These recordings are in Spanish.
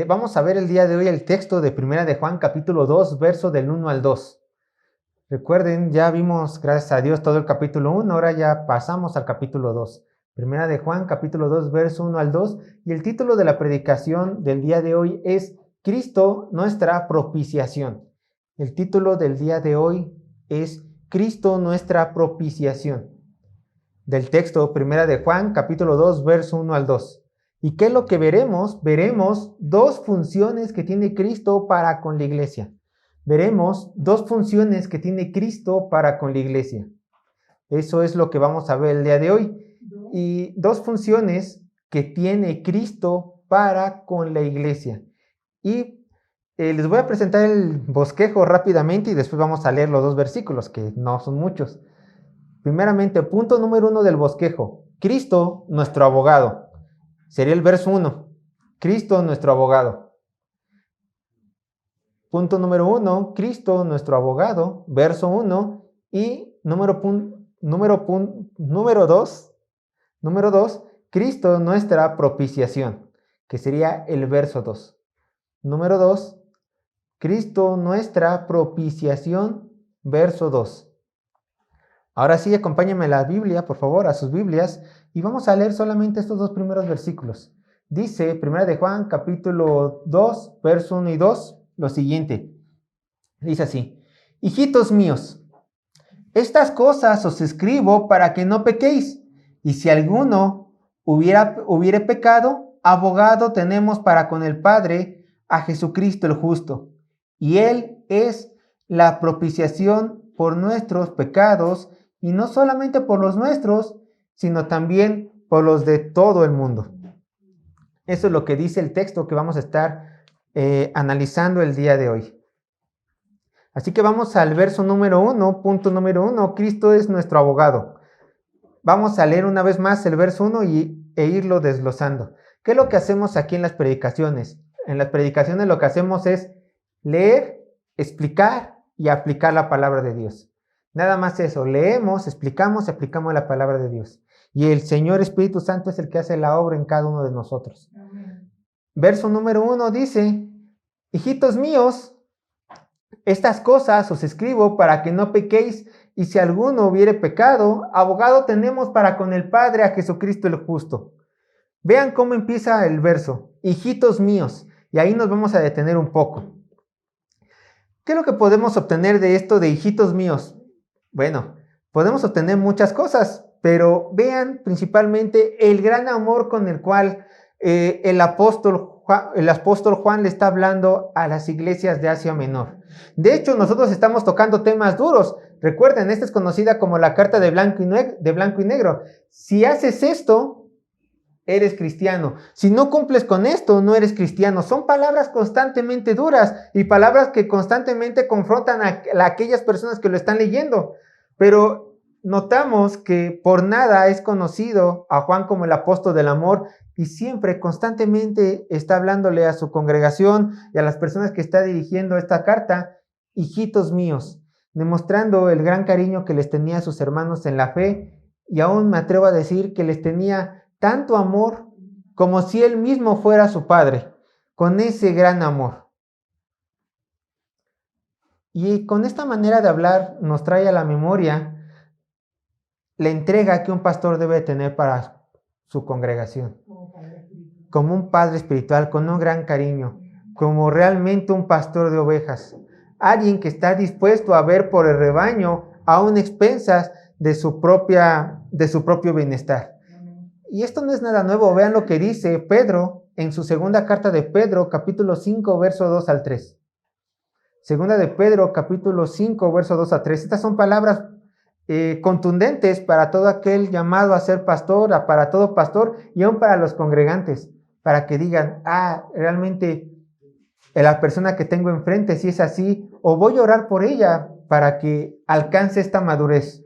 Vamos a ver el día de hoy el texto de Primera de Juan, capítulo 2, verso del 1 al 2. Recuerden, ya vimos, gracias a Dios, todo el capítulo 1, ahora ya pasamos al capítulo 2. Primera de Juan, capítulo 2, verso 1 al 2. Y el título de la predicación del día de hoy es Cristo, nuestra propiciación. El título del día de hoy es Cristo, nuestra propiciación. Del texto, Primera de Juan, capítulo 2, verso 1 al 2. ¿Y qué es lo que veremos? Veremos dos funciones que tiene Cristo para con la iglesia. Veremos dos funciones que tiene Cristo para con la iglesia. Eso es lo que vamos a ver el día de hoy. Y dos funciones que tiene Cristo para con la iglesia. Y les voy a presentar el bosquejo rápidamente y después vamos a leer los dos versículos, que no son muchos. Primeramente, punto número 1 del bosquejo. Cristo, nuestro abogado. Sería el verso 1. Cristo, nuestro abogado. Punto número 1, Cristo, nuestro abogado. Verso 1. Y número 2, Cristo, nuestra propiciación. Que sería el verso 2. Número 2, Cristo, nuestra propiciación. Verso 2. Ahora sí, acompáñenme a la Biblia, por favor, a sus Biblias. Y vamos a leer solamente estos dos primeros versículos. Dice, Primera de Juan, capítulo 2, verso 1 y 2, lo siguiente. Dice así: Hijitos míos, estas cosas os escribo para que no pequéis. Y si alguno hubiere pecado, abogado tenemos para con el Padre, a Jesucristo el justo. Y Él es la propiciación por nuestros pecados, y no solamente por los nuestros, sino también por los de todo el mundo. Eso es lo que dice el texto que vamos a estar analizando el día de hoy. Así que vamos al verso número 1, punto número 1, Cristo es nuestro abogado. Vamos a leer una vez más el verso 1 e irlo desglosando. ¿Qué es lo que hacemos aquí en las predicaciones? En las predicaciones lo que hacemos es leer, explicar y aplicar la palabra de Dios. Nada más eso, leemos, explicamos y aplicamos la palabra de Dios. Y el Señor Espíritu Santo es el que hace la obra en cada uno de nosotros. Amén. Verso número 1 dice: Hijitos míos, estas cosas os escribo para que no pequéis, y si alguno hubiere pecado, abogado tenemos para con el Padre, a Jesucristo el justo. Vean cómo empieza el verso: hijitos míos, y ahí nos vamos a detener un poco. ¿Qué es lo que podemos obtener de esto de hijitos míos? Bueno, podemos obtener muchas cosas, pero vean principalmente el gran amor con el cual el apóstol Juan le está hablando a las iglesias de Asia Menor. De hecho, nosotros estamos tocando temas duros. Recuerden, esta es conocida como la carta de blanco y negro. Si haces esto, eres cristiano. Si no cumples con esto, no eres cristiano. Son palabras constantemente duras y palabras que constantemente confrontan a aquellas personas que lo están leyendo. Pero notamos que por nada es conocido a Juan como el apóstol del amor, y siempre, constantemente está hablándole a su congregación y a las personas que está dirigiendo esta carta: hijitos míos, demostrando el gran cariño que les tenía a sus hermanos en la fe, y aún me atrevo a decir que les tenía tanto amor como si él mismo fuera su padre, con ese gran amor. Y con esta manera de hablar nos trae a la memoria la entrega que un pastor debe tener para su congregación. Como un padre espiritual, con un gran cariño, como realmente un pastor de ovejas. Alguien que está dispuesto a ver por el rebaño, aún expensas de su propio bienestar. Y esto no es nada nuevo. Vean lo que dice Pedro en su segunda carta de Pedro, capítulo 5, verso 2 al 3. Segunda de Pedro, capítulo 5, verso 2 a 3. Estas son palabras contundentes para todo aquel llamado a ser pastor, para todo pastor y aún para los congregantes, para que digan: realmente la persona que tengo enfrente, si es así, o voy a orar por ella para que alcance esta madurez.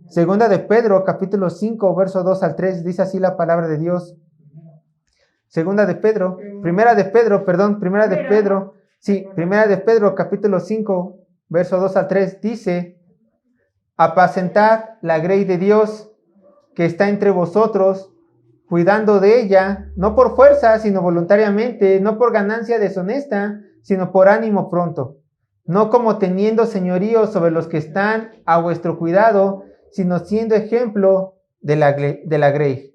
Segunda de Pedro, capítulo 5, verso 2 al 3, dice así la palabra de Dios. Primera de Pedro, capítulo 5, verso 2 al 3, dice: apacentad la grey de Dios que está entre vosotros, cuidando de ella, no por fuerza, sino voluntariamente, no por ganancia deshonesta, sino por ánimo pronto, no como teniendo señorío sobre los que están a vuestro cuidado, sino siendo ejemplo de la grey.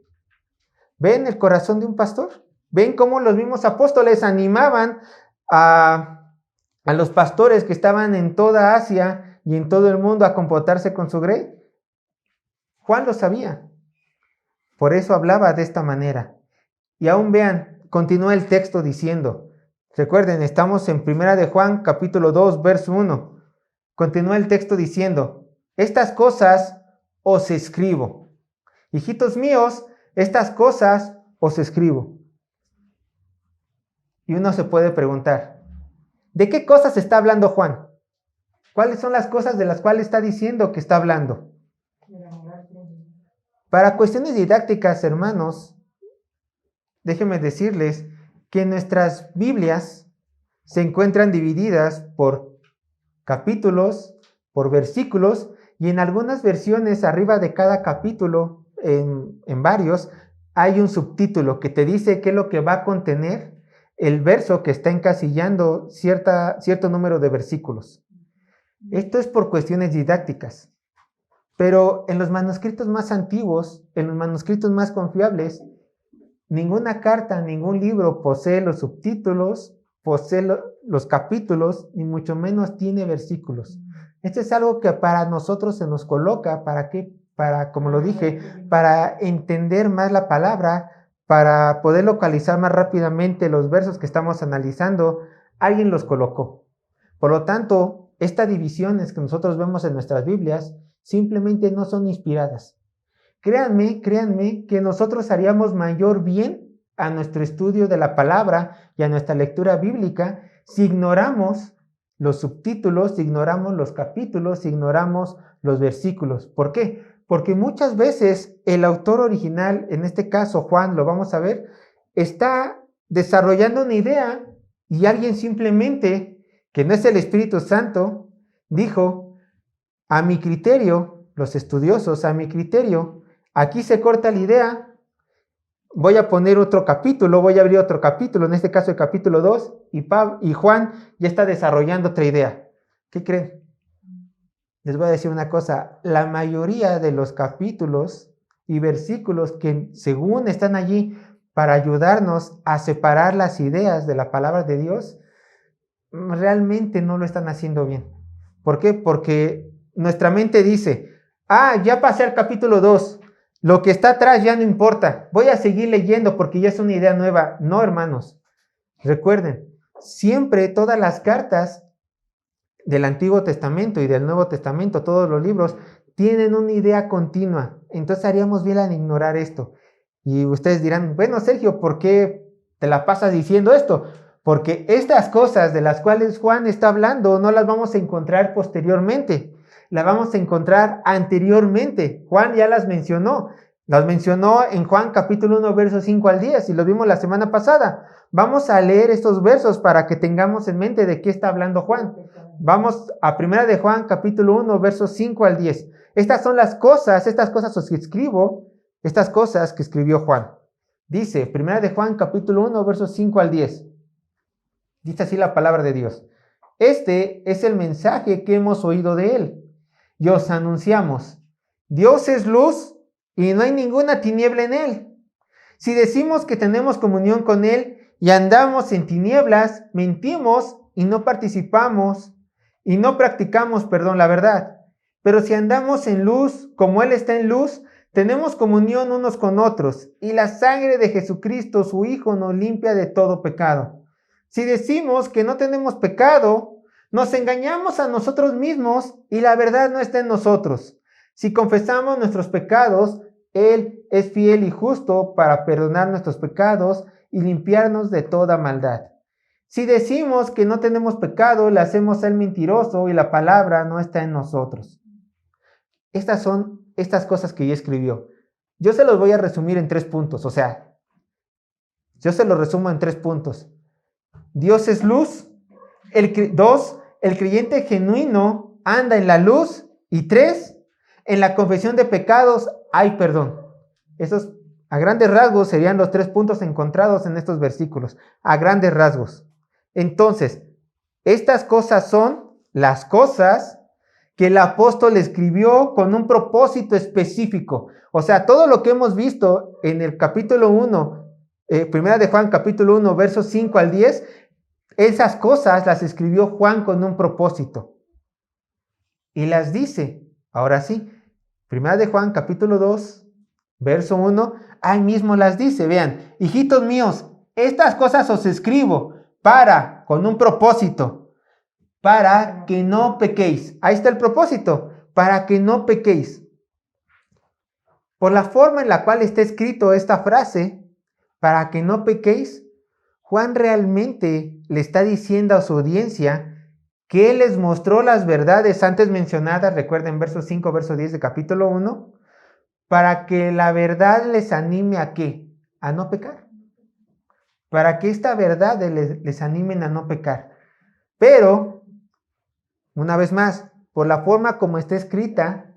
¿Ven el corazón de un pastor? ¿Ven cómo los mismos apóstoles animaban a los pastores que estaban en toda Asia y en todo el mundo a comportarse con su grey? Juan lo sabía. Por eso hablaba de esta manera. Y aún vean, continúa el texto diciendo, recuerden, estamos en 1 de Juan, capítulo 2, verso 1. Continúa el texto diciendo, estas cosas os escribo. Hijitos míos, estas cosas os escribo. Y uno se puede preguntar, ¿de qué cosas está hablando Juan? ¿Cuáles son las cosas de las cuales está diciendo que está hablando? Para cuestiones didácticas, hermanos, déjenme decirles que nuestras Biblias se encuentran divididas por capítulos, por versículos, y en algunas versiones arriba de cada capítulo, en varios, hay un subtítulo que te dice qué es lo que va a contener el verso que está encasillando cierto número de versículos. Esto es por cuestiones didácticas. Pero en los manuscritos más antiguos, en los manuscritos más confiables, ninguna carta, ningún libro posee los subtítulos, posee los capítulos, ni mucho menos tiene versículos. Esto es algo que para nosotros se nos coloca, ¿para qué? Para, como lo dije, para entender más la palabra, para poder localizar más rápidamente los versos que estamos analizando, alguien los colocó. Por lo tanto, estas divisiones que nosotros vemos en nuestras Biblias simplemente no son inspiradas. Créanme que nosotros haríamos mayor bien a nuestro estudio de la palabra y a nuestra lectura bíblica si ignoramos los subtítulos, si ignoramos los capítulos, si ignoramos los versículos. ¿Por qué? Porque muchas veces el autor original, en este caso Juan, lo vamos a ver, está desarrollando una idea y alguien simplemente, que no es el Espíritu Santo, dijo, a mi criterio, los estudiosos, a mi criterio, aquí se corta la idea, voy a poner otro capítulo, voy a abrir otro capítulo, en este caso el capítulo 2, y Juan ya está desarrollando otra idea. ¿Qué creen? Les voy a decir una cosa, la mayoría de los capítulos y versículos que según están allí para ayudarnos a separar las ideas de la palabra de Dios, realmente no lo están haciendo bien. ¿Por qué? Porque nuestra mente dice, ya pasé al capítulo 2, lo que está atrás ya no importa, voy a seguir leyendo porque ya es una idea nueva. No, hermanos, recuerden, siempre todas las cartas del Antiguo Testamento y del Nuevo Testamento, todos los libros, tienen una idea continua. Entonces haríamos bien en ignorar esto. Y ustedes dirán, bueno, Sergio, ¿por qué te la pasas diciendo esto? Porque estas cosas de las cuales Juan está hablando no las vamos a encontrar posteriormente, las vamos a encontrar anteriormente. Juan ya las mencionó en Juan capítulo 1, versos 5 al 10, y lo vimos la semana pasada. Vamos a leer estos versos para que tengamos en mente de qué está hablando Juan. Vamos a 1 de Juan capítulo 1, versos 5 al 10. Estas cosas os escribo, estas cosas que escribió Juan. Dice, 1 de Juan capítulo 1, versos 5 al 10. Dice así la palabra de Dios. Este es el mensaje que hemos oído de él y os anunciamos. Dios es luz y no hay ninguna tiniebla en él. Si decimos que tenemos comunión con él y andamos en tinieblas, mentimos y no practicamos la verdad. Pero si andamos en luz, como él está en luz, tenemos comunión unos con otros, y la sangre de Jesucristo, su Hijo, nos limpia de todo pecado. Si decimos que no tenemos pecado, nos engañamos a nosotros mismos y la verdad no está en nosotros. Si confesamos nuestros pecados, Él es fiel y justo para perdonar nuestros pecados y limpiarnos de toda maldad. Si decimos que no tenemos pecado, le hacemos a Él mentiroso y la palabra no está en nosotros. Estas son estas cosas que ella escribió. Yo se los voy a resumir en 3 puntos, yo se los resumo en 3 puntos. Dios es luz. 2, el creyente genuino anda en la luz. Y 3, en la confesión de pecados hay perdón. Esos A grandes rasgos serían los 3 puntos encontrados en estos versículos. A grandes rasgos. Entonces, estas cosas son las cosas que el apóstol escribió con un propósito específico. O sea, todo lo que hemos visto en el capítulo 1, primera de Juan, capítulo 1, versos 5 al 10, esas cosas las escribió Juan con un propósito. Y las dice, ahora sí, primera de Juan, capítulo 2, verso 1, ahí mismo las dice, vean, hijitos míos, estas cosas os escribo con un propósito, para que no pequéis. Ahí está el propósito, para que no pequéis. Por la forma en la cual está escrito esta frase, para que no pequéis, Juan realmente le está diciendo a su audiencia que él les mostró las verdades antes mencionadas, recuerden verso 5, verso 10 de capítulo 1, para que la verdad les anime a ¿qué? A no pecar. Para que esta verdad les animen a no pecar. Pero, una vez más, por la forma como está escrita,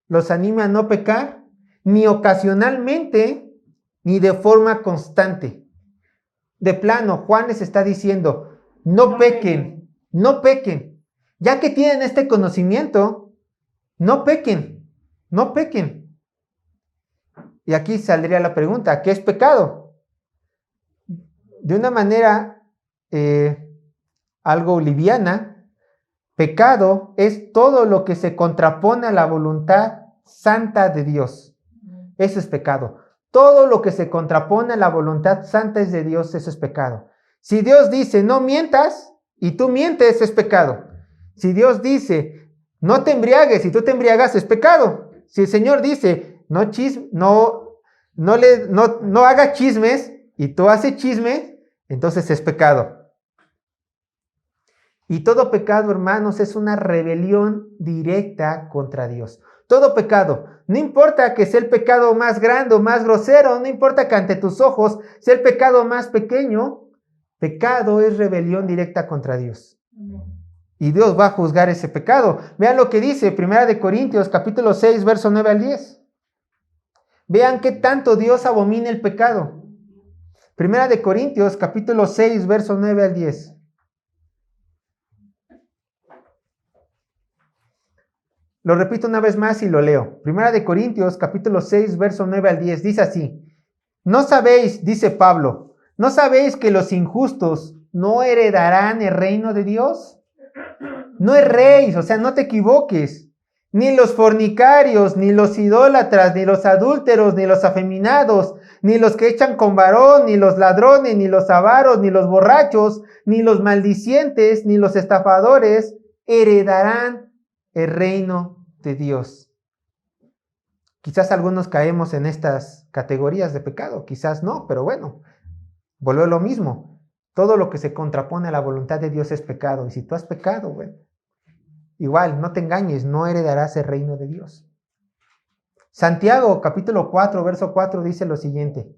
los anime a no pecar, ni ocasionalmente, ni de forma constante. De plano, Juan les está diciendo, no pequen, no pequen. Ya que tienen este conocimiento, no pequen, no pequen. Y aquí saldría la pregunta, ¿qué es pecado? De una manera algo liviana, pecado es todo lo que se contrapone a la voluntad santa de Dios. Eso es pecado. Todo lo que se contrapone a la voluntad santa de Dios, eso es pecado. Si Dios dice, no mientas, y tú mientes, es pecado. Si Dios dice, no te embriagues, y tú te embriagas, es pecado. Si el Señor dice, no haga chismes, y tú haces chisme, entonces es pecado. Y todo pecado, hermanos, es una rebelión directa contra Dios. Todo pecado, no importa que sea el pecado más grande o más grosero, no importa que ante tus ojos sea el pecado más pequeño, pecado es rebelión directa contra Dios. Y Dios va a juzgar ese pecado. Vean lo que dice 1 Corintios capítulo 6, verso 9 al 10. Vean qué tanto Dios abomina el pecado. 1 Corintios capítulo 6, verso 9 al 10. Lo repito una vez más y lo leo. 1 Corintios capítulo 6, verso 9 al 10. Dice así. No sabéis, dice Pablo, ¿no sabéis que los injustos no heredarán el reino de Dios? No erréis, o sea, no te equivoques. Ni los fornicarios, ni los idólatras, ni los adúlteros, ni los afeminados, ni los que echan con varón, ni los ladrones, ni los avaros, ni los borrachos, ni los maldicientes, ni los estafadores heredarán el reino de Dios. Quizás algunos caemos en estas categorías de pecado, quizás no, pero bueno, vuelve a lo mismo. Todo lo que se contrapone a la voluntad de Dios es pecado. Y si tú has pecado, bueno, igual, no te engañes, no heredarás el reino de Dios. Santiago, capítulo 4, verso 4, dice lo siguiente.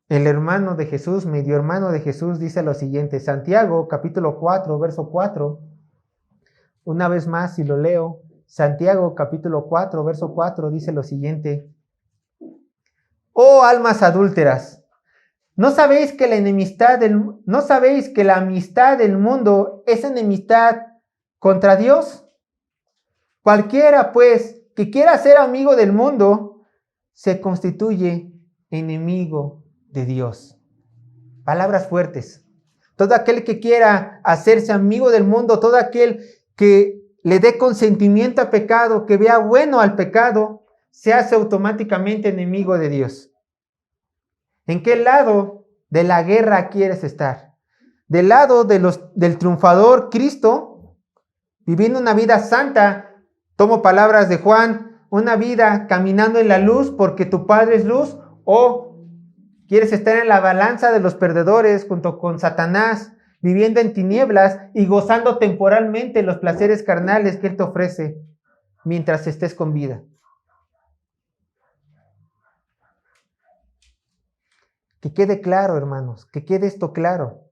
El hermano de Jesús, medio hermano de Jesús, dice lo siguiente. Santiago, capítulo 4, verso 4. Una vez más, si lo leo. Santiago, capítulo 4, verso 4, dice lo siguiente. Oh almas adúlteras, ¿no sabéis que la amistad del mundo es enemistad contra Dios? Cualquiera, pues, que quiera ser amigo del mundo, se constituye enemigo de Dios. Palabras fuertes. Todo aquel que quiera hacerse amigo del mundo, todo aquel que le dé consentimiento al pecado, que vea bueno al pecado, se hace automáticamente enemigo de Dios. ¿En qué lado de la guerra quieres estar? ¿Del lado del triunfador Cristo, viviendo una vida santa? Tomo palabras de Juan, una vida caminando en la luz porque tu Padre es luz. ¿O quieres estar en la balanza de los perdedores junto con Satanás, viviendo en tinieblas y gozando temporalmente los placeres carnales que Él te ofrece mientras estés con vida? Que quede claro, hermanos, que quede esto claro.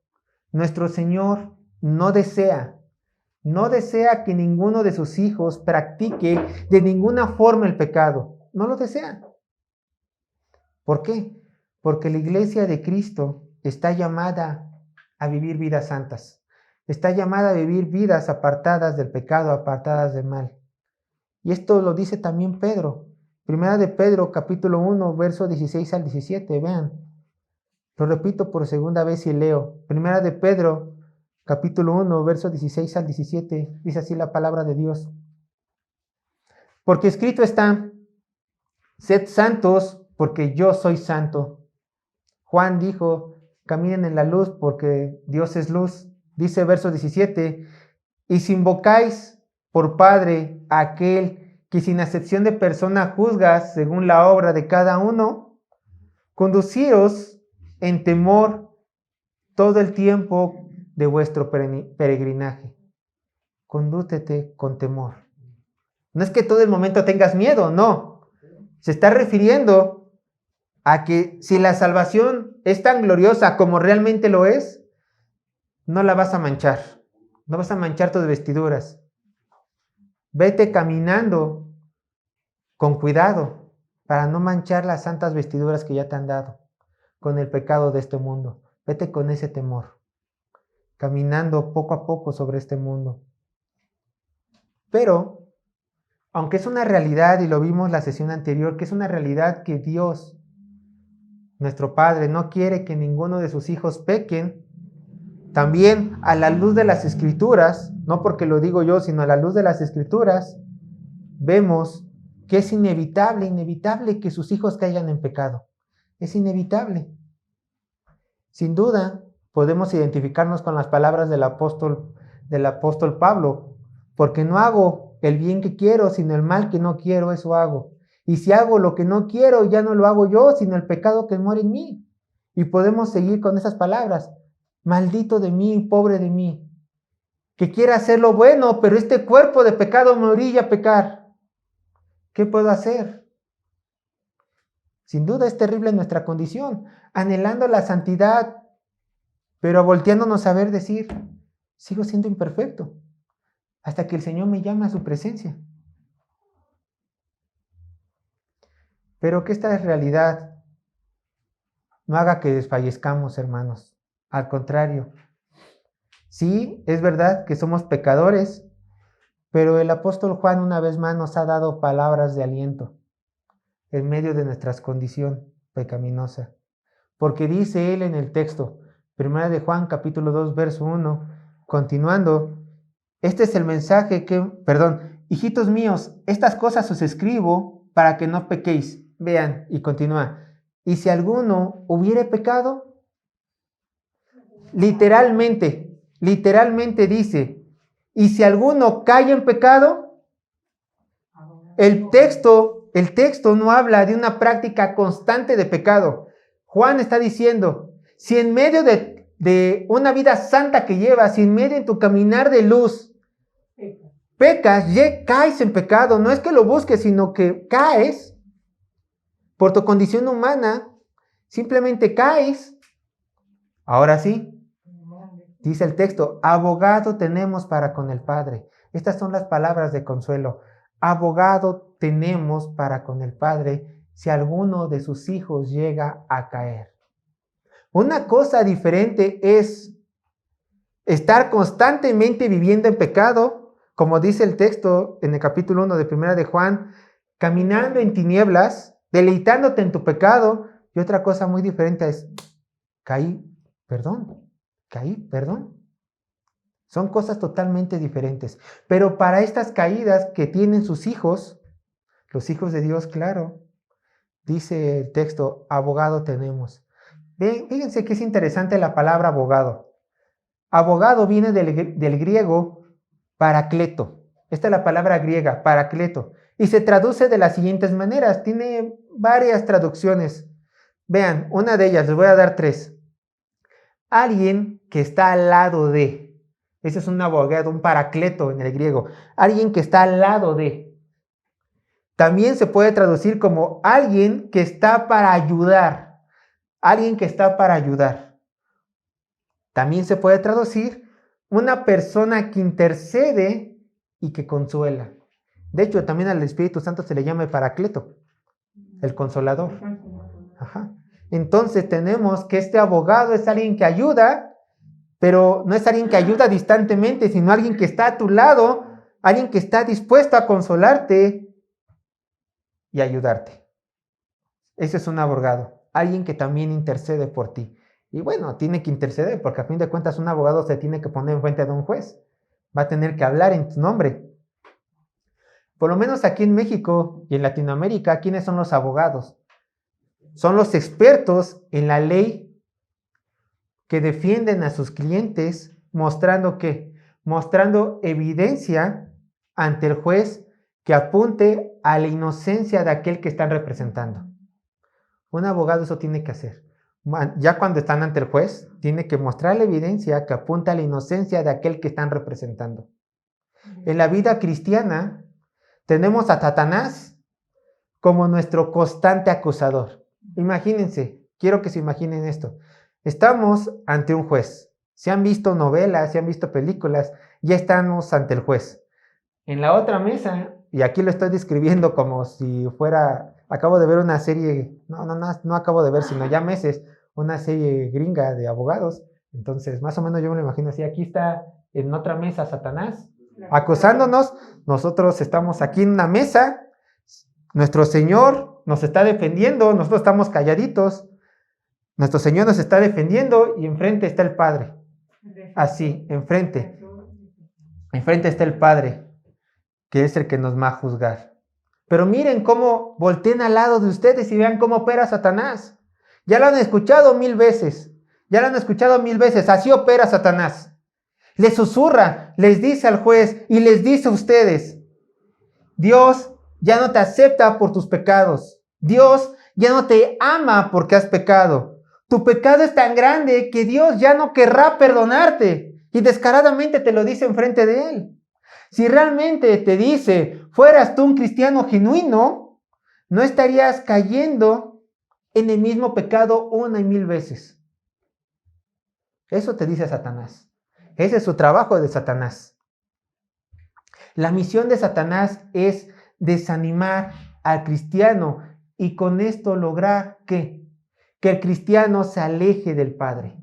Nuestro Señor no desea que ninguno de sus hijos practique de ninguna forma el pecado. No lo desea. ¿Por qué? Porque la iglesia de Cristo está llamada a vivir vidas santas. Está llamada a vivir vidas apartadas del pecado, apartadas del mal. Y esto lo dice también Pedro. Primera de Pedro, capítulo 1, verso 16 al 17. Vean. Lo repito por segunda vez y leo. Primera de Pedro, capítulo 1, verso 16 al 17. Dice así la palabra de Dios. Porque escrito está, sed santos porque yo soy santo. Juan dijo, caminen en la luz porque Dios es luz. Dice verso 17, y si invocáis por Padre a aquel que sin acepción de persona juzga según la obra de cada uno, conducíos en temor todo el tiempo de vuestro peregrinaje. Condúcete con temor. No es que todo el momento tengas miedo, no. Se está refiriendo a que si la salvación es tan gloriosa como realmente lo es, no la vas a manchar. No vas a manchar tus vestiduras. Vete caminando con cuidado para no manchar las santas vestiduras que ya te han dado con el pecado de este mundo. Vete con ese temor, caminando poco a poco sobre este mundo. Pero, aunque es una realidad, y lo vimos la sesión anterior, que es una realidad que Dios, nuestro Padre, no quiere que ninguno de sus hijos pequen, también a la luz de las Escrituras, no porque lo digo yo, sino a la luz de las Escrituras, vemos que es inevitable que sus hijos caigan en pecado. Es inevitable. Sin duda, podemos identificarnos con las palabras del apóstol Pablo, porque no hago el bien que quiero, sino el mal que no quiero, eso hago. Y si hago lo que no quiero, ya no lo hago yo, sino el pecado que mora en mí. Y podemos seguir con esas palabras. Maldito de mí, pobre de mí, que quiera hacer lo bueno, pero este cuerpo de pecado me orilla a pecar. ¿Qué puedo hacer? Sin duda es terrible nuestra condición, anhelando la santidad, pero volteándonos a ver decir, sigo siendo imperfecto, hasta que el Señor me llame a su presencia. Pero que esta realidad no haga que desfallezcamos, hermanos. Al contrario, sí, es verdad que somos pecadores, pero el apóstol Juan una vez más nos ha dado palabras de aliento en medio de nuestra condición pecaminosa. Porque dice él en el texto, 1 de Juan capítulo 2, verso 1, continuando, este es el mensaje hijitos míos, estas cosas os escribo para que no pequéis. Vean, y continúa, y si alguno hubiere pecado, literalmente dice, y si alguno cae en pecado, el texto no habla de una práctica constante de pecado. Juan está diciendo, si en medio de una vida santa que llevas, si en medio de tu caminar de luz, pecas, caes en pecado, no es que lo busques, sino que caes por tu condición humana, simplemente caes. Ahora sí, dice el texto, abogado tenemos para con el Padre. Estas son las palabras de consuelo. Abogado tenemos para con el Padre si alguno de sus hijos llega a caer. Una cosa diferente es estar constantemente viviendo en pecado, como dice el texto en el capítulo 1 de 1 de Juan, caminando en tinieblas, deleitándote en tu pecado. Y otra cosa muy diferente es, caí, perdón. Son cosas totalmente diferentes. Pero para estas caídas que tienen sus hijos, los hijos de Dios, claro, dice el texto, abogado tenemos. Fíjense que es interesante la palabra abogado. Abogado viene del griego paracleto. Esta es la palabra griega, paracleto. Y se traduce de las siguientes maneras. Tiene varias traducciones. Vean, una de ellas, les voy a dar 3. Alguien que está al lado de. Ese es un abogado, un paracleto en el griego. Alguien que está al lado de. También se puede traducir como alguien que está para ayudar. Alguien que está para ayudar. También se puede traducir una persona que intercede y que consuela. De hecho, también al Espíritu Santo se le llama el paracleto, el consolador. Ajá. Entonces tenemos que este abogado es alguien que ayuda, pero no es alguien que ayuda distantemente, sino alguien que está a tu lado, alguien que está dispuesto a consolarte y ayudarte. Ese es un abogado, alguien que también intercede por ti. Y bueno, tiene que interceder, porque a fin de cuentas un abogado se tiene que poner enfrente de un juez. Va a tener que hablar en tu nombre. Por lo menos aquí en México y en Latinoamérica, ¿quiénes son los abogados? Son los expertos en la ley que defienden a sus clientes, mostrando ¿qué? Mostrando evidencia ante el juez que apunte a la inocencia de aquel que están representando. Un abogado eso tiene que hacer. Ya cuando están ante el juez, tiene que mostrar la evidencia que apunta a la inocencia de aquel que están representando. En la vida cristiana, tenemos a Satanás como nuestro constante acusador. Imagínense, quiero que se imaginen esto. Estamos ante un juez. Si han visto novelas, si han visto películas, ya estamos ante el juez. En la otra mesa, y aquí lo estoy describiendo como si fuera, acabo de ver una serie, no acabo de ver, sino ya meses, una serie gringa de abogados. Entonces, más o menos yo me lo imagino así. Aquí está en otra mesa Satanás acusándonos. Nosotros estamos aquí en una mesa. Nuestro Señor nos está defendiendo. Nosotros estamos calladitos. Nuestro Señor nos está defendiendo y enfrente está el Padre. Así, enfrente. Enfrente está el Padre, que es el que nos va a juzgar. Pero miren cómo volteen al lado de ustedes y vean cómo opera Satanás. Ya lo han escuchado 1000 veces. Ya lo han escuchado 1000 veces. Así opera Satanás. Les susurra, les dice al juez y les dice a ustedes: Dios ya no te acepta por tus pecados. Dios ya no te ama porque has pecado. Tu pecado es tan grande que Dios ya no querrá perdonarte. Y descaradamente te lo dice enfrente de Él. Si realmente te dice, fueras tú un cristiano genuino, no estarías cayendo en el mismo pecado 1 y 1000 veces. Eso te dice Satanás. Ese es su trabajo de Satanás. La misión de Satanás es desanimar al cristiano y con esto lograr que el cristiano se aleje del Padre.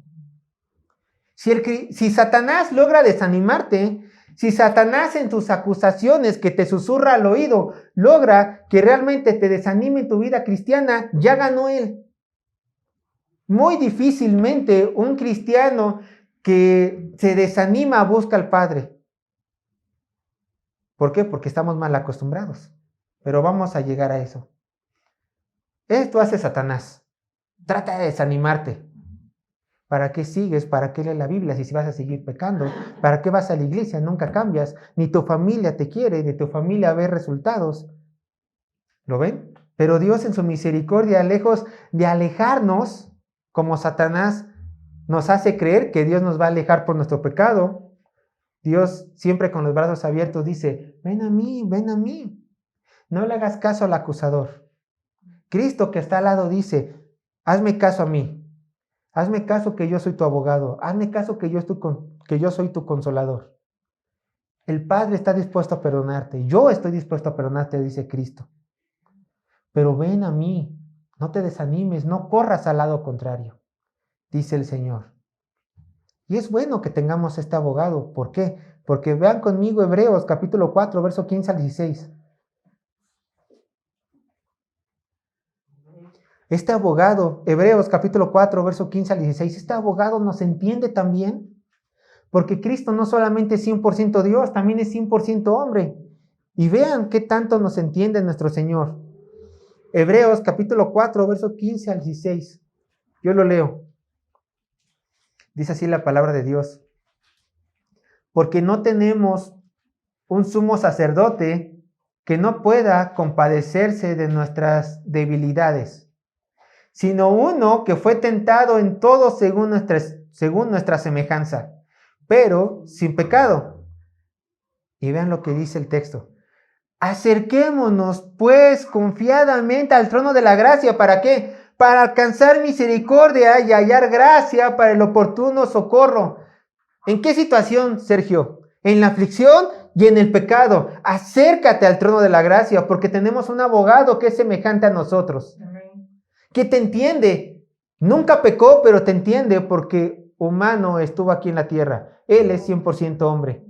Si Satanás logra desanimarte, si Satanás en tus acusaciones que te susurra al oído logra que realmente te desanime en tu vida cristiana, ya ganó él. Muy difícilmente un cristiano que se desanima busca al Padre. ¿Por qué? Porque estamos mal acostumbrados. Pero vamos a llegar a eso. Esto hace Satanás. Trata de desanimarte. ¿Para qué sigues? ¿Para qué lees la Biblia si vas a seguir pecando? ¿Para qué vas a la iglesia? Nunca cambias. Ni tu familia te quiere, ni tu familia ve resultados. ¿Lo ven? Pero Dios en su misericordia, lejos de alejarnos, como Satanás nos hace creer que Dios nos va a alejar por nuestro pecado, Dios siempre con los brazos abiertos dice: ven a mí, ven a mí. No le hagas caso al acusador. Cristo que está al lado dice: hazme caso a mí. Hazme caso que yo soy tu abogado. Hazme caso que yo soy tu consolador. El Padre está dispuesto a perdonarte. Yo estoy dispuesto a perdonarte, dice Cristo. Pero ven a mí. No te desanimes. No corras al lado contrario, dice el Señor. Y es bueno que tengamos este abogado. ¿Por qué? Porque vean conmigo Hebreos capítulo 4, verso 15 al 16. Este abogado, Hebreos capítulo 4, verso 15 al 16, este abogado nos entiende también, porque Cristo no solamente es 100% Dios, también es 100% hombre. Y vean qué tanto nos entiende nuestro Señor. Hebreos capítulo 4, verso 15 al 16. Yo lo leo. Dice así la palabra de Dios: porque no tenemos un sumo sacerdote que no pueda compadecerse de nuestras debilidades, sino uno que fue tentado en todo según nuestra semejanza, pero sin pecado. Y vean lo que dice el texto: acerquémonos pues confiadamente al trono de la gracia. ¿Para qué? Para alcanzar misericordia y hallar gracia para el oportuno socorro. ¿En qué situación, Sergio? En la aflicción y en el pecado. Acércate al trono de la gracia, porque tenemos un abogado que es semejante a nosotros. que te entiende. Nunca pecó, pero te entiende porque humano estuvo aquí en la tierra. Él es 100% hombre.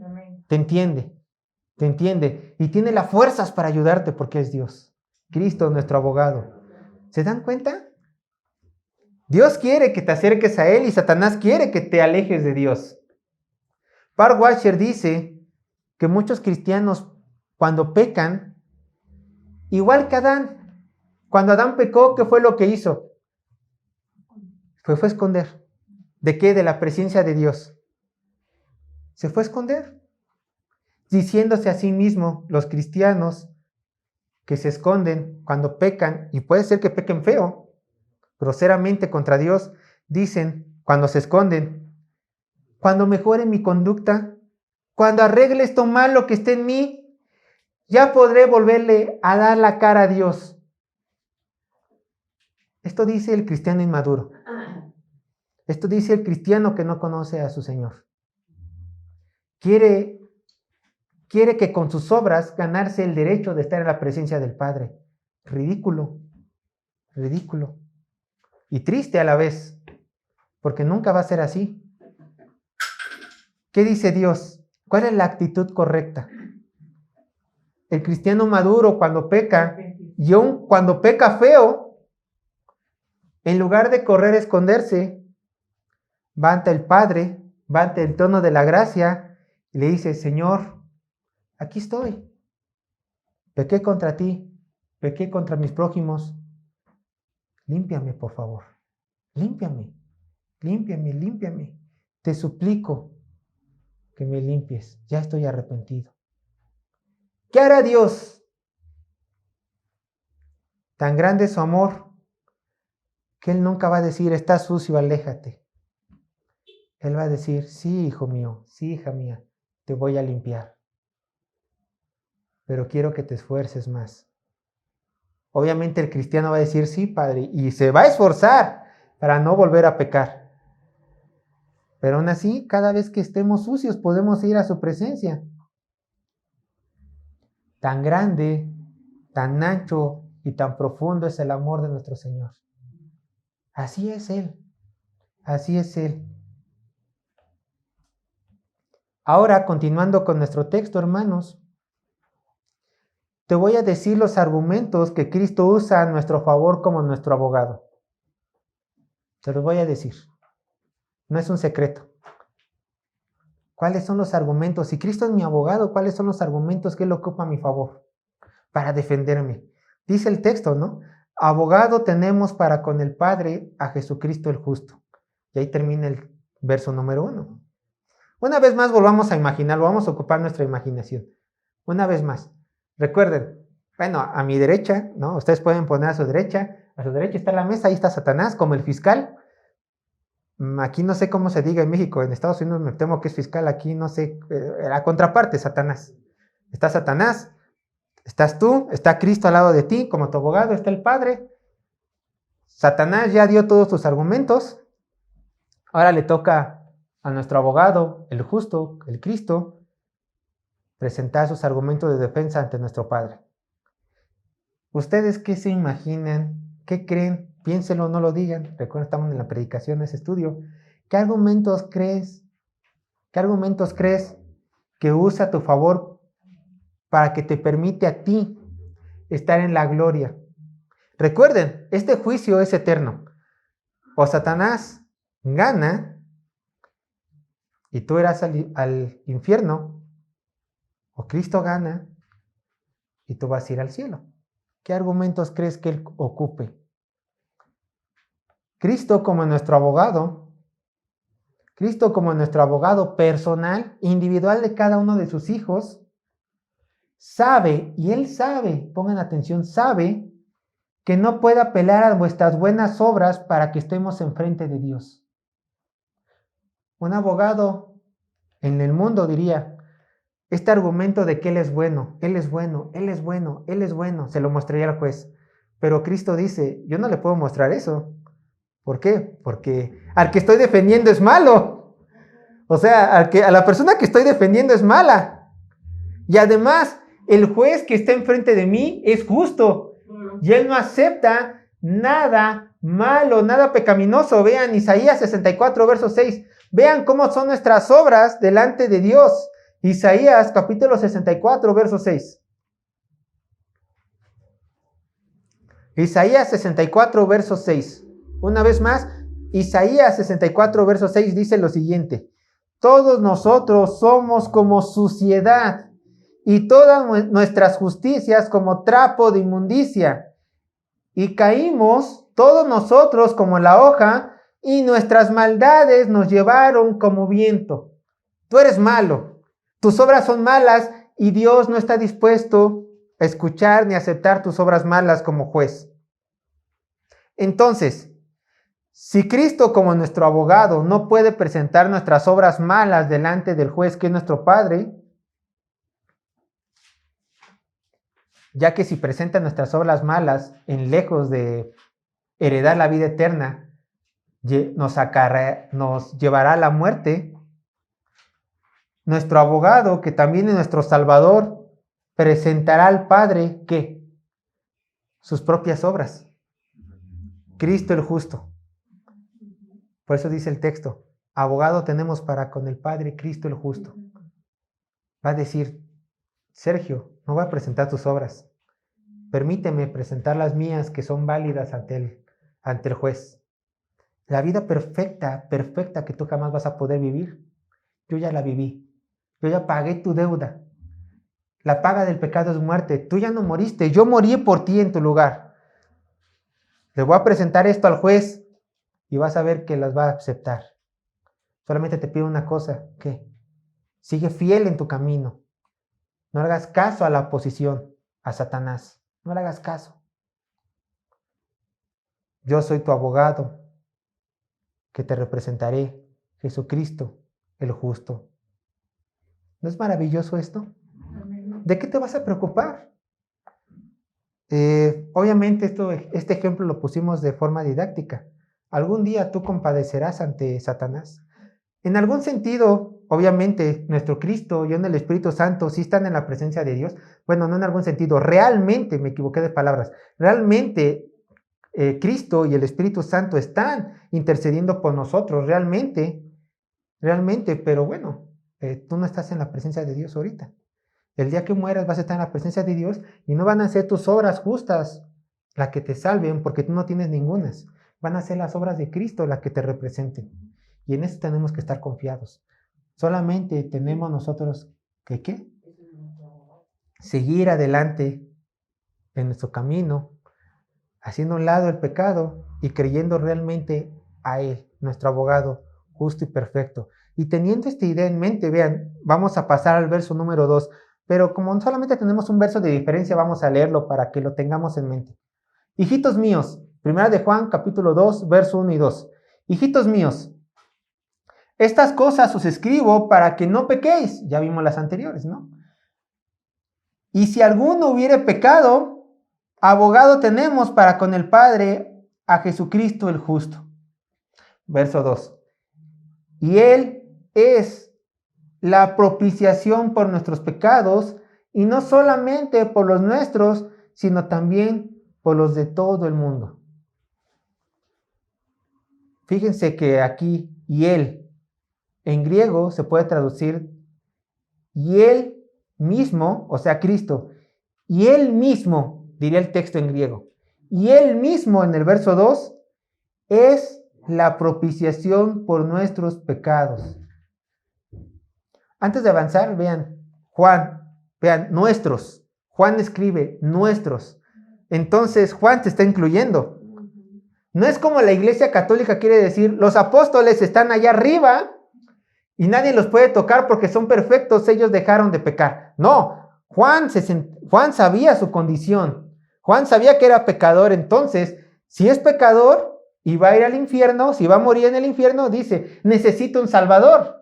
Te entiende y tiene las fuerzas para ayudarte porque es Dios. Cristo, nuestro abogado. ¿Se dan cuenta? Dios quiere que te acerques a Él y Satanás quiere que te alejes de Dios. Park Washer dice que muchos cristianos cuando pecan, igual que Adán, cuando Adán pecó, ¿qué fue lo que hizo? Fue a esconder. ¿De qué? De la presencia de Dios. Se fue a esconder, diciéndose a sí mismo, los cristianos que se esconden cuando pecan, y puede ser que pequen feo, groseramente contra Dios, dicen cuando se esconden, cuando mejore mi conducta, cuando arregle esto malo que esté en mí, ya podré volverle a dar la cara a Dios. Esto dice el cristiano inmaduro. Esto dice el cristiano que no conoce a su Señor. Quiere que con sus obras ganarse el derecho de estar en la presencia del Padre. Ridículo. Y triste a la vez, porque nunca va a ser así. ¿Qué dice Dios? ¿Cuál es la actitud correcta? El cristiano maduro cuando peca, y aun cuando peca feo, en lugar de correr a esconderse, va ante el Padre, va ante el trono de la gracia y le dice, Señor, aquí estoy. Pequé contra ti, pequé contra mis prójimos. Límpiame, por favor. Límpiame. Te suplico que me limpies. Ya estoy arrepentido. ¿Qué hará Dios? Tan grande es su amor que Él nunca va a decir, estás sucio, aléjate. Él va a decir, sí, hijo mío, sí, hija mía, te voy a limpiar. Pero quiero que te esfuerces más. Obviamente el cristiano va a decir, sí, Padre, y se va a esforzar para no volver a pecar. Pero aún así, cada vez que estemos sucios, podemos ir a su presencia. Tan grande, tan ancho y tan profundo es el amor de nuestro Señor. Así es Él. Así es Él. Ahora, continuando con nuestro texto, hermanos, te voy a decir los argumentos que Cristo usa a nuestro favor como nuestro abogado. Te los voy a decir. No es un secreto. ¿Cuáles son los argumentos? Si Cristo es mi abogado, ¿cuáles son los argumentos que Él ocupa a mi favor para defenderme? Dice el texto, ¿no? Abogado tenemos para con el Padre a Jesucristo el justo. Y ahí termina el verso número 1. Una vez más volvamos a imaginarlo, vamos a ocupar nuestra imaginación. Una vez más. Recuerden, bueno, a mi derecha, ¿no? Ustedes pueden poner a su derecha está la mesa, ahí está Satanás como el fiscal. Aquí no sé cómo se diga en México, en Estados Unidos me temo que es fiscal, aquí no sé, la contraparte, Satanás. Está Satanás, estás tú, está Cristo al lado de ti como tu abogado, está el Padre. Satanás ya dio todos sus argumentos, ahora le toca a nuestro abogado, el justo, el Cristo, presentar sus argumentos de defensa ante nuestro Padre. ¿Ustedes qué se imaginan? ¿Qué creen? Piénsenlo, no lo digan. Recuerden, estamos en la predicación, ese estudio. ¿Qué argumentos crees que usa a tu favor para que te permite a ti estar en la gloria? Recuerden, este juicio es eterno. O Satanás gana y tú irás al infierno, o Cristo gana y tú vas a ir al cielo. ¿Qué argumentos crees que Él ocupe? Cristo como nuestro abogado personal, individual de cada uno de sus hijos, sabe, y Él sabe, pongan atención, sabe que no puede apelar a vuestras buenas obras para que estemos enfrente de Dios. Un abogado en el mundo diría, este argumento de que Él es bueno, se lo mostraría al juez. Pero Cristo dice, yo no le puedo mostrar eso. ¿Por qué? Porque al que estoy defendiendo es malo. O sea, a la persona que estoy defendiendo es mala. Y además, el juez que está enfrente de mí es justo. Y Él no acepta nada malo, nada pecaminoso. Vean Isaías 64, verso 6. Vean cómo son nuestras obras delante de Dios. Isaías capítulo 64, verso 6. Isaías 64, verso 6. Una vez más, Isaías 64, verso 6 dice lo siguiente. Todos nosotros somos como suciedad y todas nuestras justicias como trapo de inmundicia. Y caímos todos nosotros como la hoja y nuestras maldades nos llevaron como viento. Tú eres malo, tus obras son malas y Dios no está dispuesto a escuchar ni aceptar tus obras malas como juez. Entonces, si Cristo como nuestro abogado no puede presentar nuestras obras malas delante del juez que es nuestro Padre, ya que si presenta nuestras obras malas en lejos de heredar la vida eterna, nos llevará a la muerte, nuestro abogado, que también es nuestro Salvador, presentará al Padre, ¿qué? Sus propias obras. Cristo el justo. Por eso dice el texto, abogado tenemos para con el Padre, Cristo el justo. Va a decir, Sergio, no voy a presentar tus obras. Permíteme presentar las mías que son válidas ante el juez. La vida perfecta que tú jamás vas a poder vivir, yo ya la viví. Yo ya pagué tu deuda. La paga del pecado es muerte. Tú ya no moriste, yo morí por ti en tu lugar. Le voy a presentar esto al juez y vas a ver que las va a aceptar. Solamente te pido una cosa, ¿qué? Sigue fiel en tu camino. No hagas caso a la oposición, a Satanás. No le hagas caso. Yo soy tu abogado, que te representaré, Jesucristo, el justo. ¿No es maravilloso esto? ¿De qué te vas a preocupar? Obviamente este ejemplo lo pusimos de forma didáctica. ¿Algún día tú compadecerás ante Satanás? En algún sentido, obviamente, nuestro Cristo y en el Espíritu Santo sí están en la presencia de Dios. Bueno, no en algún sentido, realmente, me equivoqué de palabras, realmente Cristo y el Espíritu Santo están intercediendo por nosotros, realmente, pero bueno, tú no estás en la presencia de Dios ahorita. El día que mueras vas a estar en la presencia de Dios y no van a ser tus obras justas las que te salven porque tú no tienes ningunas. Van a ser las obras de Cristo las que te representen. Y en eso tenemos que estar confiados. Solamente tenemos nosotros que ¿qué? Seguir adelante en nuestro camino, haciendo a un lado el pecado y creyendo realmente a Él, nuestro abogado justo y perfecto. Y teniendo esta idea en mente, vean, vamos a pasar al verso número 2. Pero como solamente tenemos un verso de diferencia, vamos a leerlo para que lo tengamos en mente. Hijitos míos, primera de Juan, capítulo 2, verso 1 y 2. Hijitos míos, estas cosas os escribo para que no pequéis. Ya vimos las anteriores, ¿no? Y si alguno hubiere pecado, abogado tenemos para con el Padre a Jesucristo el justo. Verso 2. Y Él es la propiciación por nuestros pecados, y no solamente por los nuestros, sino también por los de todo el mundo. Fíjense que aquí, y Él, en griego se puede traducir, y Él mismo, o sea, Cristo, y Él mismo, diría el texto en griego, y Él mismo en el verso 2, es la propiciación por nuestros pecados. Antes de avanzar, vean, nuestros. Juan escribe nuestros. Entonces, Juan te está incluyendo. No es como la Iglesia Católica quiere decir, los apóstoles están allá arriba y nadie los puede tocar porque son perfectos, ellos dejaron de pecar. No, Juan sabía su condición. Juan sabía que era pecador, entonces, si es pecador y va a ir al infierno, si va a morir en el infierno, dice, necesito un Salvador.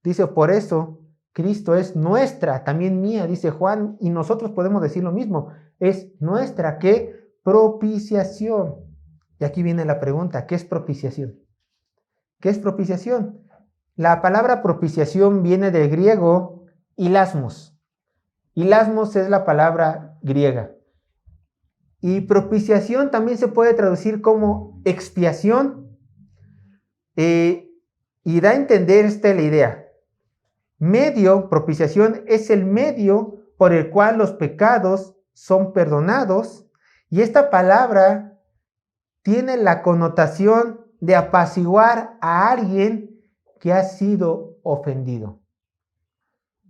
Dice, por eso, Cristo es nuestra, también mía, dice Juan, y nosotros podemos decir lo mismo, es nuestra, ¿qué? Propiciación. Y aquí viene la pregunta, ¿qué es propiciación? ¿Qué es propiciación? La palabra propiciación viene del griego hilasmos. Hilasmos es la palabra griega. Y propiciación también se puede traducir como expiación. Y da a entender la idea. Propiciación es el medio por el cual los pecados son perdonados. Y esta palabra tiene la connotación de apaciguar a alguien que ha sido ofendido.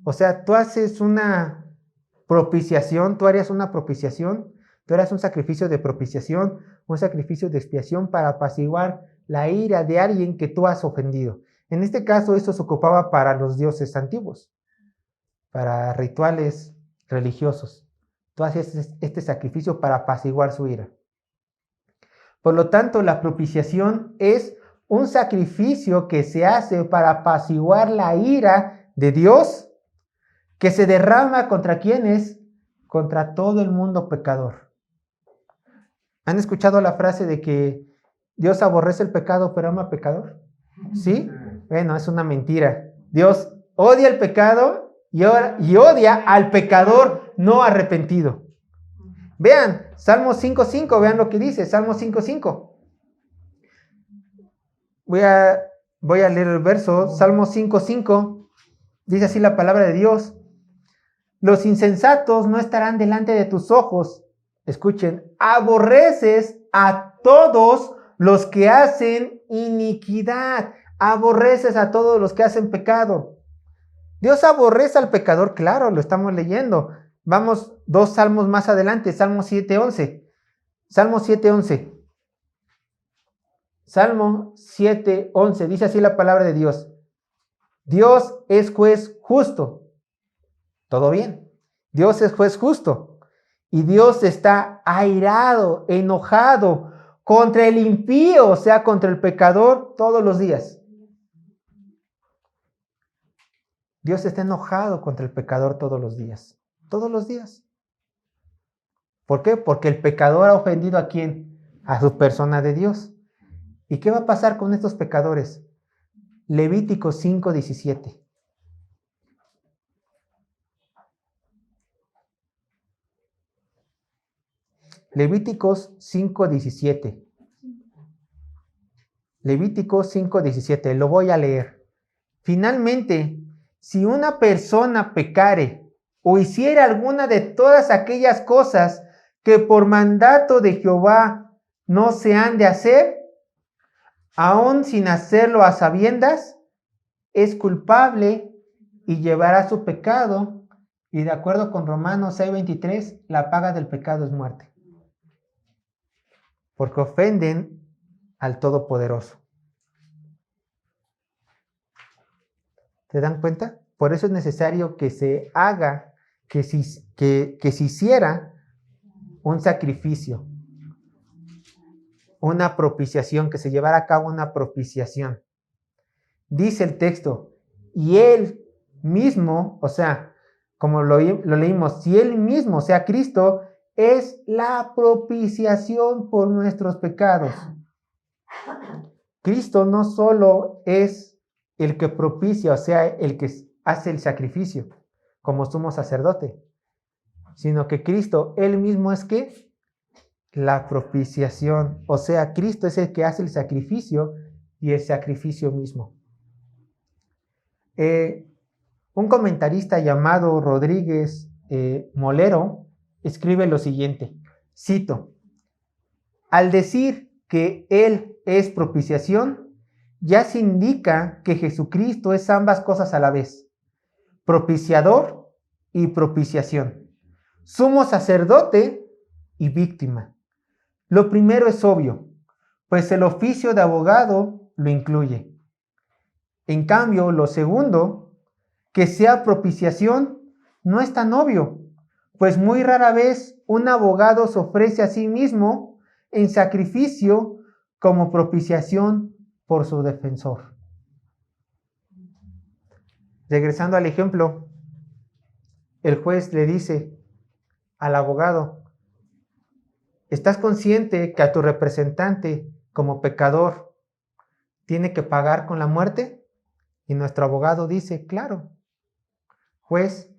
O sea, tú haces una propiciación, tú harías una propiciación, tú harías un sacrificio de propiciación, un sacrificio de expiación para apaciguar la ira de alguien que tú has ofendido. En este caso, esto se ocupaba para los dioses antiguos, para rituales religiosos. Tú haces este sacrificio para apaciguar su ira. Por lo tanto, la propiciación es un sacrificio que se hace para apaciguar la ira de Dios, que se derrama contra ¿quiénes? Contra todo el mundo pecador. ¿Han escuchado la frase de que Dios aborrece el pecado pero ama al pecador? ¿Sí? Bueno, es una mentira. Dios odia el pecado y odia al pecador no arrepentido. Vean, Salmo 5.5, vean lo que dice, Salmo 5.5. Voy a leer el verso, Salmo 5.5, dice así la palabra de Dios. Los insensatos no estarán delante de tus ojos. Escuchen, aborreces a todos los que hacen iniquidad. Aborreces a todos los que hacen pecado. Dios aborrece al pecador, claro, lo estamos leyendo. Vamos 2 salmos más adelante, Salmo 7.11. Salmo 7.11. Salmo 7.11, dice así la palabra de Dios. Dios es juez justo. ¿Todo bien? Dios es juez justo. Y Dios está airado, enojado contra el impío, o sea, contra el pecador todos los días. Dios está enojado contra el pecador todos los días. Todos los días. ¿Por qué? Porque el pecador ha ofendido ¿a quién? A su persona de Dios. ¿Y qué va a pasar con estos pecadores? Levítico 5:17. Levíticos 5:17. Levíticos 5:17. Lo voy a leer. Finalmente, si una persona pecare o hiciera alguna de todas aquellas cosas que por mandato de Jehová no se han de hacer, aun sin hacerlo a sabiendas, es culpable y llevará su pecado. Y de acuerdo con Romanos 6:23, la paga del pecado es muerte. Porque ofenden al Todopoderoso. ¿Se dan cuenta? Por eso es necesario que se haga, que se hiciera un sacrificio, una propiciación, que se llevara a cabo una propiciación. Dice el texto, y él mismo, o sea, como lo leímos, si él mismo, o sea, Cristo, es la propiciación por nuestros pecados. Cristo no solo es el que propicia, o sea, el que hace el sacrificio, como sumo sacerdote, sino que Cristo, él mismo es ¿qué? La propiciación, o sea, Cristo es el que hace el sacrificio y el sacrificio mismo. Un comentarista llamado Rodríguez Molero escribe lo siguiente, cito, al decir que Él es propiciación, ya se indica que Jesucristo es ambas cosas a la vez, propiciador y propiciación, sumo sacerdote y víctima. Lo primero es obvio, pues el oficio de abogado lo incluye. En cambio, lo segundo, que sea propiciación, no es tan obvio, pues muy rara vez un abogado se ofrece a sí mismo en sacrificio como propiciación por su defensor. Regresando al ejemplo, el juez le dice al abogado, ¿estás consciente que a tu representante como pecador tiene que pagar con la muerte? Y nuestro abogado dice, claro, juez,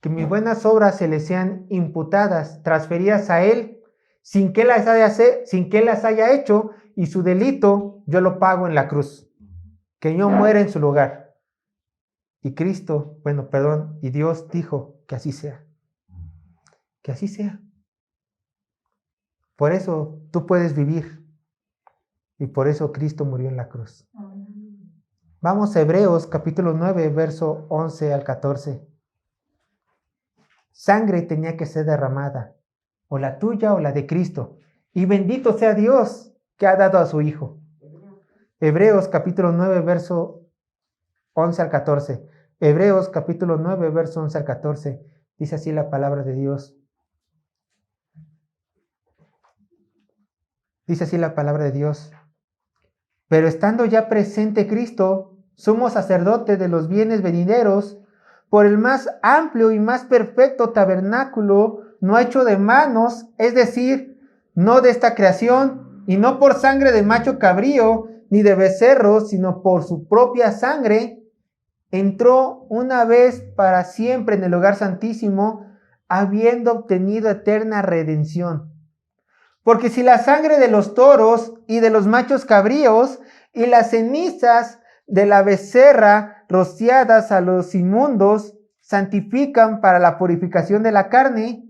que mis buenas obras se le sean imputadas, transferidas a él sin que las haya hecho, y su delito yo lo pago en la cruz, que yo muera en su lugar. Y y Dios dijo que así sea, que así sea. Por eso tú puedes vivir, y por eso Cristo murió en la cruz. Vamos a Hebreos capítulo 9, verso 11 al 14. Sangre tenía que ser derramada, o la tuya o la de Cristo, y bendito sea Dios que ha dado a su Hijo. Hebreos capítulo 9, verso 11 al 14. Hebreos capítulo 9, verso 11 al 14. Dice así la palabra de Dios. Dice así la palabra de Dios. Pero estando ya presente Cristo, sumo sacerdote de los bienes venideros, por el más amplio y más perfecto tabernáculo, no hecho de manos, es decir, no de esta creación, y no por sangre de macho cabrío, ni de becerro, sino por su propia sangre, entró una vez para siempre en el lugar santísimo, habiendo obtenido eterna redención. Porque si la sangre de los toros y de los machos cabríos y las cenizas de la becerra rociadas a los inmundos santifican para la purificación de la carne,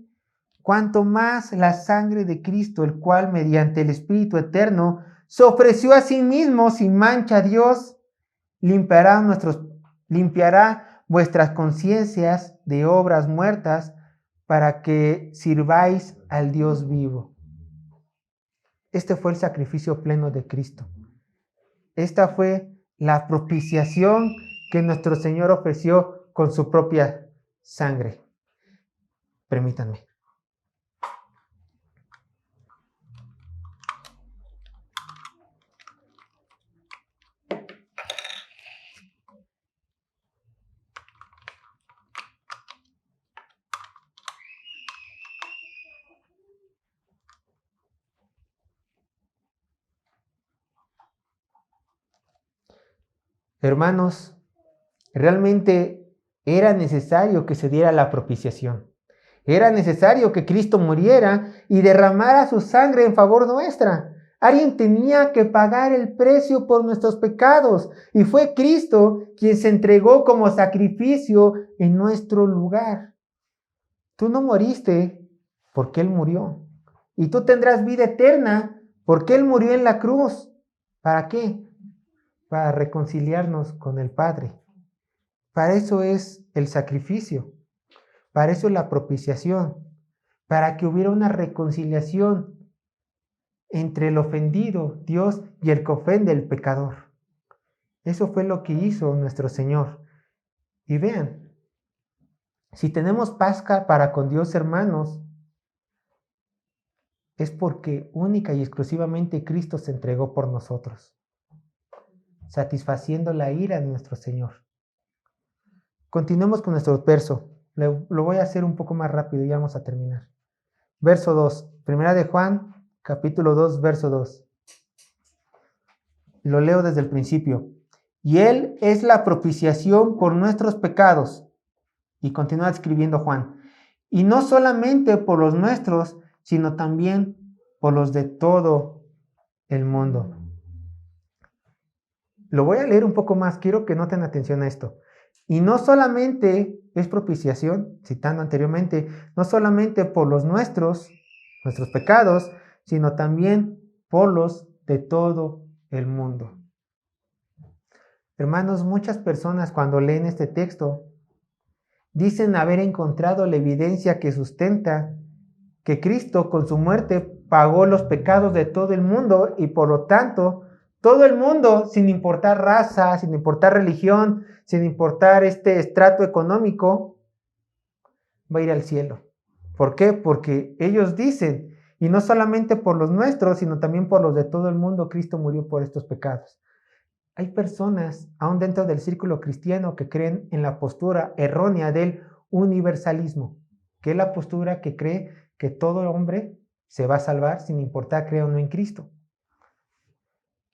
cuanto más la sangre de Cristo, el cual mediante el Espíritu eterno se ofreció a sí mismo sin mancha a Dios, limpiará vuestras conciencias de obras muertas para que sirváis al Dios vivo. Este fue el sacrificio pleno de Cristo. Esta fue la propiciación que nuestro Señor ofreció con su propia sangre. Permítanme. Hermanos, realmente era necesario que se diera la propiciación. Era necesario que Cristo muriera y derramara su sangre en favor nuestra. Alguien tenía que pagar el precio por nuestros pecados y fue Cristo quien se entregó como sacrificio en nuestro lugar. Tú no moriste porque Él murió y tú tendrás vida eterna porque Él murió en la cruz. ¿Para qué? Para reconciliarnos con el Padre. Para eso es el sacrificio, para eso es la propiciación, para que hubiera una reconciliación entre el ofendido, Dios, y el que ofende, el pecador. Eso fue lo que hizo nuestro Señor. Y vean, si tenemos paz para con Dios, hermanos, es porque única y exclusivamente Cristo se entregó por nosotros, satisfaciendo la ira de nuestro Señor. Continuemos con nuestro verso. Lo voy a hacer un poco más rápido y vamos a terminar. Verso 2. Primera de Juan, capítulo 2, verso 2. Lo leo desde el principio. Y Él es la propiciación por nuestros pecados. Y continúa escribiendo Juan. Y no solamente por los nuestros, sino también por los de todo el mundo. Lo voy a leer un poco más. Quiero que noten atención a esto. Y no solamente es propiciación, citando anteriormente, no solamente por los nuestros pecados, sino también por los de todo el mundo. Hermanos, muchas personas cuando leen este texto dicen haber encontrado la evidencia que sustenta que Cristo con su muerte pagó los pecados de todo el mundo y por lo tanto todo el mundo, sin importar raza, sin importar religión, sin importar estrato económico, va a ir al cielo. ¿Por qué? Porque ellos dicen, y no solamente por los nuestros, sino también por los de todo el mundo, Cristo murió por estos pecados. Hay personas, aún dentro del círculo cristiano, que creen en la postura errónea del universalismo, que es la postura que cree que todo hombre se va a salvar sin importar cree o no en Cristo.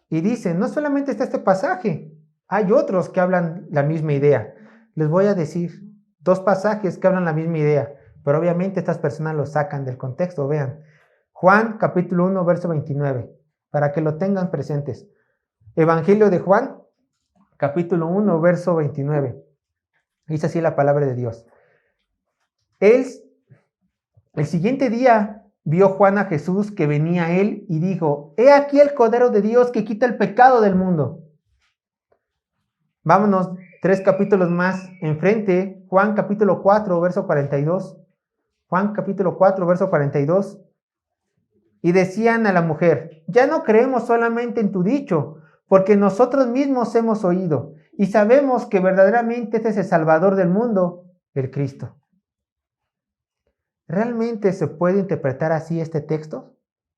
Y dicen, no solamente está este pasaje, hay otros que hablan la misma idea. Les voy a decir 2 pasajes que hablan la misma idea, pero obviamente estas personas lo sacan del contexto. Vean, Juan capítulo 1, verso 29, para que lo tengan presentes. Evangelio de Juan, capítulo 1, verso 29. Dice así la palabra de Dios. El siguiente día vio Juan a Jesús que venía a él y dijo: He aquí el Cordero de Dios que quita el pecado del mundo. Vámonos 3 capítulos más enfrente. Juan capítulo 4, verso 42. Juan capítulo 4, verso 42. Y decían a la mujer: Ya no creemos solamente en tu dicho, porque nosotros mismos hemos oído y sabemos que verdaderamente este es el Salvador del mundo, el Cristo. ¿Realmente se puede interpretar así este texto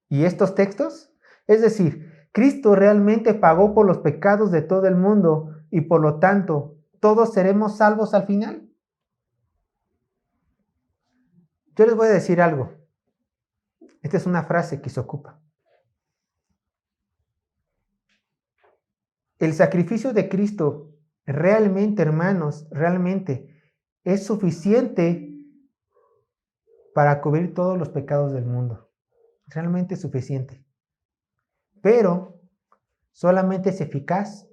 y estos textos? Es decir, Cristo realmente pagó por los pecados de todo el mundo y por lo tanto, ¿todos seremos salvos al final? Yo les voy a decir algo. Esta es una frase que se ocupa. El sacrificio de Cristo realmente, hermanos, realmente es suficiente para cubrir todos los pecados del mundo. Realmente es suficiente. Pero solamente es eficaz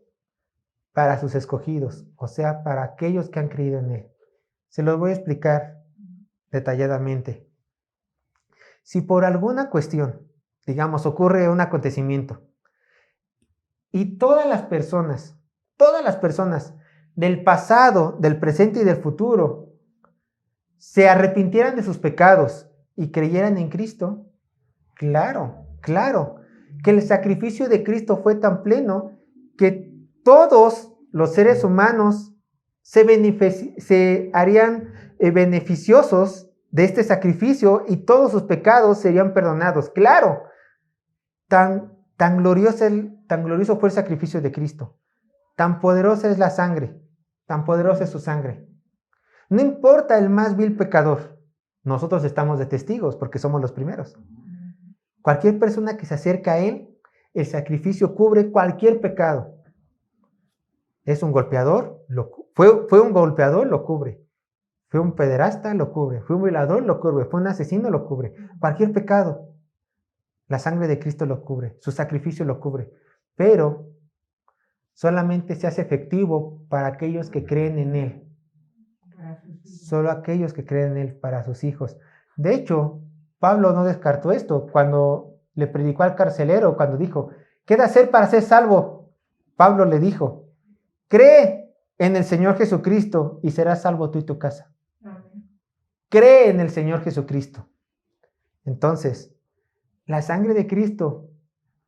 para sus escogidos, o sea, para aquellos que han creído en Él. Se los voy a explicar detalladamente. Si por alguna cuestión, digamos, ocurre un acontecimiento y todas las personas del pasado, del presente y del futuro se arrepintieran de sus pecados y creyeran en Cristo, claro, que el sacrificio de Cristo fue tan pleno que todos los seres humanos se harían beneficiosos de este sacrificio y todos sus pecados serían perdonados. Claro, tan glorioso fue el sacrificio de Cristo, tan poderosa es la sangre, tan poderosa es su sangre. No importa el más vil pecador, nosotros estamos de testigos porque somos los primeros. Cualquier persona que se acerca a Él, el sacrificio cubre cualquier pecado. Es un golpeador, fue un golpeador, lo cubre. Fue un pederasta, lo cubre. Fue un violador, lo cubre. Fue un asesino, lo cubre. Cualquier pecado, la sangre de Cristo lo cubre. Su sacrificio lo cubre. Pero solamente se hace efectivo para aquellos que creen en Él. Solo aquellos que creen en Él, para sus hijos. De hecho, Pablo no descartó esto cuando le predicó al carcelero, cuando dijo: ¿qué he de hacer para ser salvo? Pablo le dijo: cree en el Señor Jesucristo y serás salvo tú y tu casa. Cree en el Señor Jesucristo. Entonces, la sangre de Cristo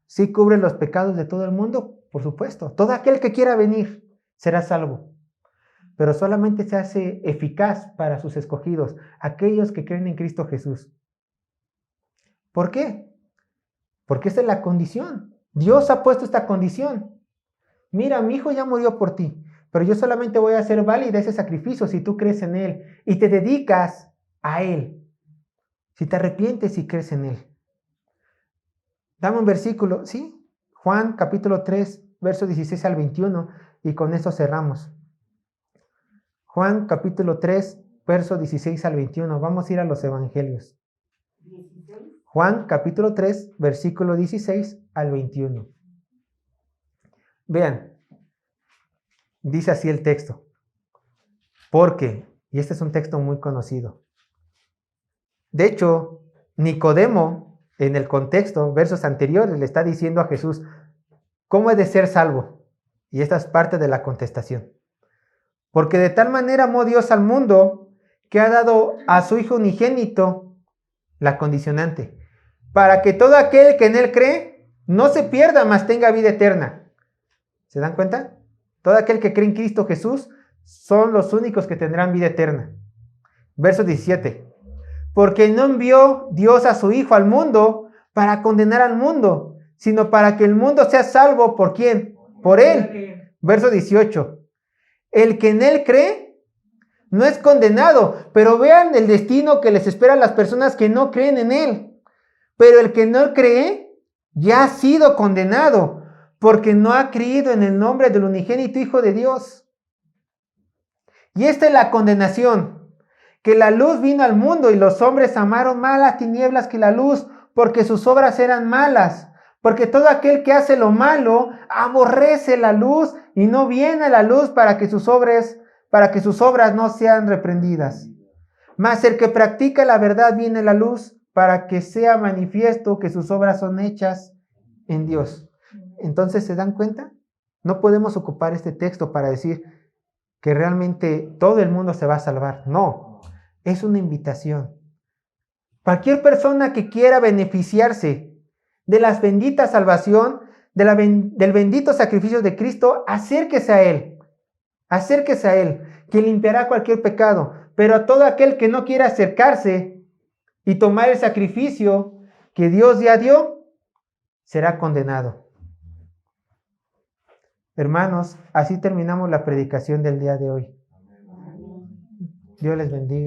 sí cubre los pecados de todo el mundo, por supuesto. Todo aquel que quiera venir será salvo. Pero solamente se hace eficaz para sus escogidos, aquellos que creen en Cristo Jesús. ¿Por qué? Porque esa es la condición. Dios ha puesto esta condición. Mira, mi hijo ya murió por ti, pero yo solamente voy a hacer válida ese sacrificio si tú crees en Él y te dedicas a Él. Si te arrepientes y crees en Él. Dame un versículo, ¿sí? Juan capítulo 3, verso 16 al 21, y con esto cerramos. Juan capítulo 3, verso 16 al 21. Vamos a ir a los evangelios. Juan capítulo 3, versículo 16 al 21. Vean, dice así el texto. Porque, y este es un texto muy conocido. De hecho, Nicodemo, en el contexto, versos anteriores, le está diciendo a Jesús: ¿cómo he de ser salvo? Y esta es parte de la contestación. Porque de tal manera amó Dios al mundo que ha dado a su Hijo unigénito, la condicionante, para que todo aquel que en Él cree no se pierda, mas tenga vida eterna. ¿Se dan cuenta? Todo aquel que cree en Cristo Jesús son los únicos que tendrán vida eterna. Verso 17. Porque no envió Dios a su Hijo al mundo para condenar al mundo, sino para que el mundo sea salvo. ¿Por quién? Por Él. Verso 18. El que en Él cree no es condenado, pero vean el destino que les espera a las personas que no creen en Él. Pero el que no cree ya ha sido condenado, porque no ha creído en el nombre del unigénito Hijo de Dios. Y esta es la condenación, que la luz vino al mundo y los hombres amaron más las tinieblas que la luz, porque sus obras eran malas. Porque todo aquel que hace lo malo aborrece la luz y no viene a la luz para que sus obras no sean reprendidas. Mas el que practica la verdad viene a la luz para que sea manifiesto que sus obras son hechas en Dios. Entonces, ¿se dan cuenta? No podemos ocupar este texto para decir que realmente todo el mundo se va a salvar. No, es una invitación. Cualquier persona que quiera beneficiarse de la bendita salvación, del bendito sacrificio de Cristo, acérquese a Él, que limpiará cualquier pecado. Pero a todo aquel que no quiera acercarse y tomar el sacrificio que Dios ya dio, será condenado. Hermanos, así terminamos la predicación del día de hoy. Dios les bendiga.